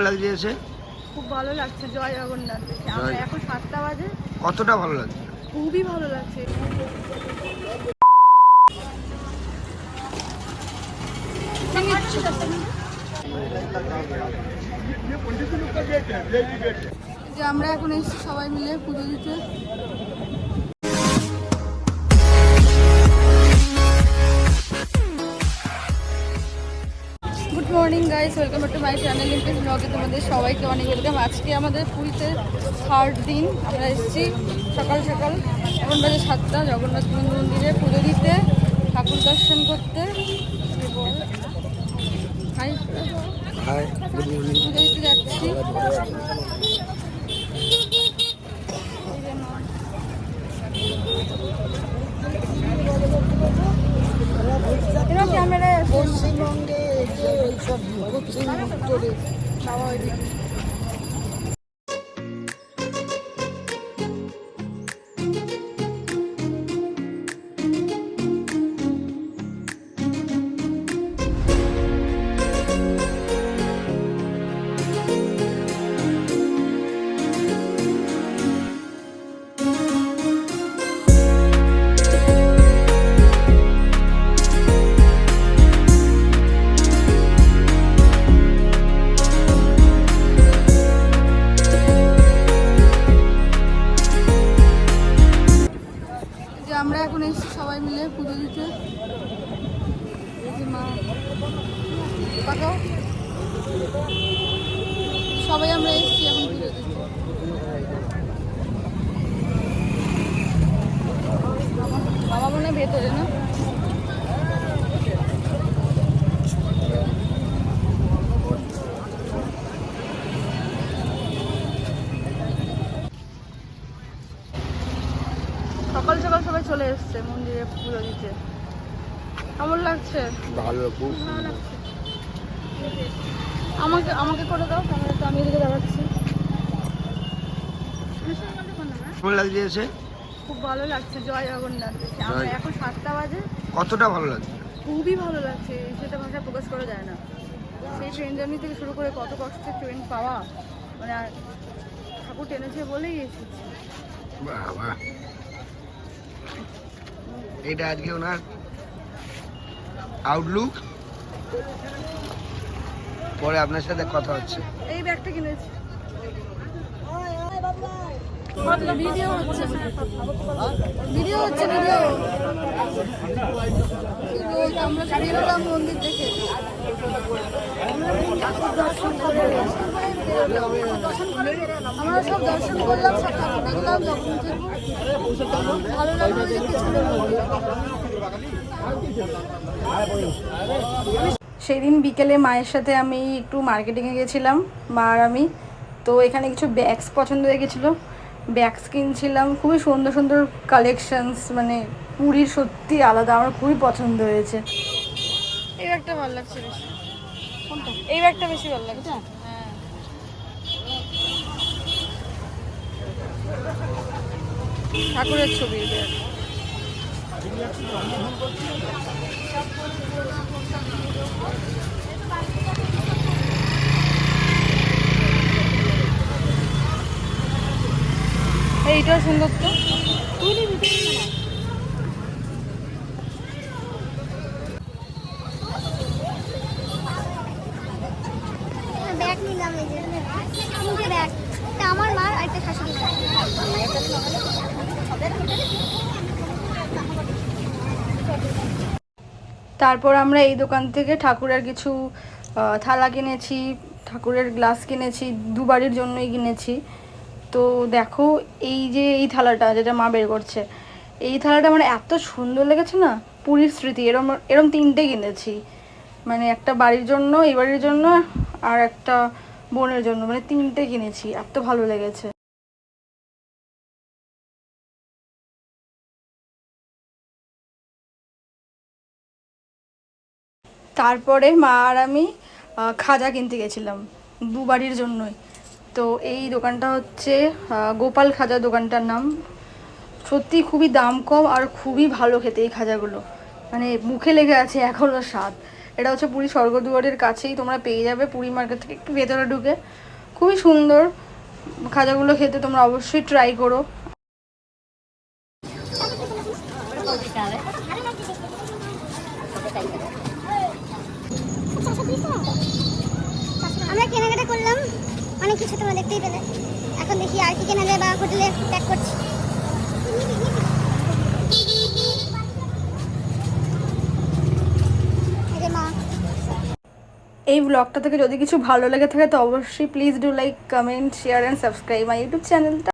কেমন লাগছে এসে? খুব ভালো লাগছে, জয় জগন্নাথ। আমরা এখন 7টা বাজে। কতটা ভালো লাগছে? খুবই ভালো লাগছে। যে আমরা এখন এসেছি সবাই মিলে পুজো দিতে। Good morning guys, welcome to my channel লিম্পিস ব্লগে তোমাদের সবাইকে অনেক ওয়েলকাম। আজকে আমাদের পুরীতে 3rd দিন। আমরা এসেছি সকাল সকাল, এখন বাজে 7টা, জগন্নাথ মন্দিরে পুজো দিতে, ঠাকুর দর্শন করতে। High high, good morning. পুজো দিতে যাচ্ছি। ক্যামেরায় পশ্চিমবঙ্গে এইসব উত্তরে বাবা ওইদিকে। আমরা এখন এসেছি সবাই মিলে পুজো দিতে। এই যে মা পাকাও, সবাই আমরা এসেছি এখন পুজো দিতে। বাবা মনে হয় ভেতরে না? সকাল সকাল সবাই চলে এসছে মন্দিরে পুজো দিতে। কেমন লাগছে? ভালো, খুব ভালো লাগছে। আমাকে আমাকে করে দাও, তাহলে তো আমি এদিকে দাঁড়াচ্ছি। কেমন লাগছে এসে? খুব ভালো লাগছে, জয় জগন্নাথ। আমরা এখন 7টা বাজে। কতটা ভালো লাগছে? খুবই ভালো লাগছে, সেটা ভাষায় প্রকাশ করা যায় না। সেই ট্রেন জার্নি থেকে শুরু করে কত কষ্টে ট্রেন পাওয়া, মানে আর ঠাকুর টেনেছে বলেই এসেছি। বাবা, এটা আজকে ওনার আউটলুক। পরে আপনার সাথে কথা হচ্ছে। এই ব্যাগটা কিনেছি। ভিডিও হচ্ছে, ভিডিও হচ্ছে, ভিডিও। আমরা বেরোলাম মন্দির দেখে, আমরা সব দর্শন করলাম, সব ঠাকুর দেখলাম, জগন্নাথের ভালো লাগলো। সেদিন বিকেলে মায়ের সাথে আমি একটু মার্কেটিংয়ে গেছিলাম, মা আর আমি। তো এখানে কিছু ব্যাগস পছন্দ হয়ে গেছিলো, ব্যাগস কিনছিলাম। খুবই সুন্দর সুন্দর কালেকশনস, মানে পুরীর সত্যি আলাদা, আমার খুবই পছন্দ হয়েছে। এই ব্যাগটা ভালো লাগছে বেশি। কোনটা? এই ব্যাগটা বেশি ভালো লাগছে। হ্যাঁ, ঠাকুরের ছবির ব্যাগ। এইটাও সুন্দর তো। ব্যাগ নিলাম, এই যে তিনটে ব্যাগ, একটা আমার মার আর একটা শাশুড়ি মার। তারপর আমরা এই দোকান থেকে ঠাকুরের কিছু থালা কিনেছি, ঠাকুরের গ্লাস কিনেছি, দুবারের জন্যই কিনেছি। তো দেখো, এই যে এই থালাটা যেটা মা বের করছে, এই থালাটা আমার এত সুন্দর লেগেছে না, পুরীর স্মৃতি। এরম এরম 3টে কিনেছি, মানে একটা বাড়ির জন্য, এই বাড়ির জন্য, আর একটা বোনের জন্য, মানে 3টে কিনেছি, এত ভালো লেগেছে। তারপরে মা আর আমি খাজা কিনতে গেছিলাম দুবারির জন্যই। তো এই দোকানটা হচ্ছে গোপাল খাজা দোকানটার নাম। সত্যি খুবই দাম কম আর খুবই ভালো খেতে এই খাজাগুলো, মানে মুখে লেগে আছে এখনও স্বাদ। এটা হচ্ছে পুরী স্বর্গদুয়ারের কাছেই, তোমরা পেয়ে যাবে পুরী মার্কেট থেকে একটু ভেতরে ঢুকে। খুবই সুন্দর খাজাগুলো খেতে, তোমরা অবশ্যই ট্রাই করো। আমরা কেনাকাটা করলাম অনেক কিছু, তোমরা দেখতেই পেলে। এখন দেখি আর কি কেনা যায় বা হোটেলে প্যাক করছি। এই যে মা। এই ব্লগটা থেকে যদি কিছু ভালো লেগে থাকে তো অবশ্যই please do like, comment, share and subscribe my YouTube চ্যানেলটা।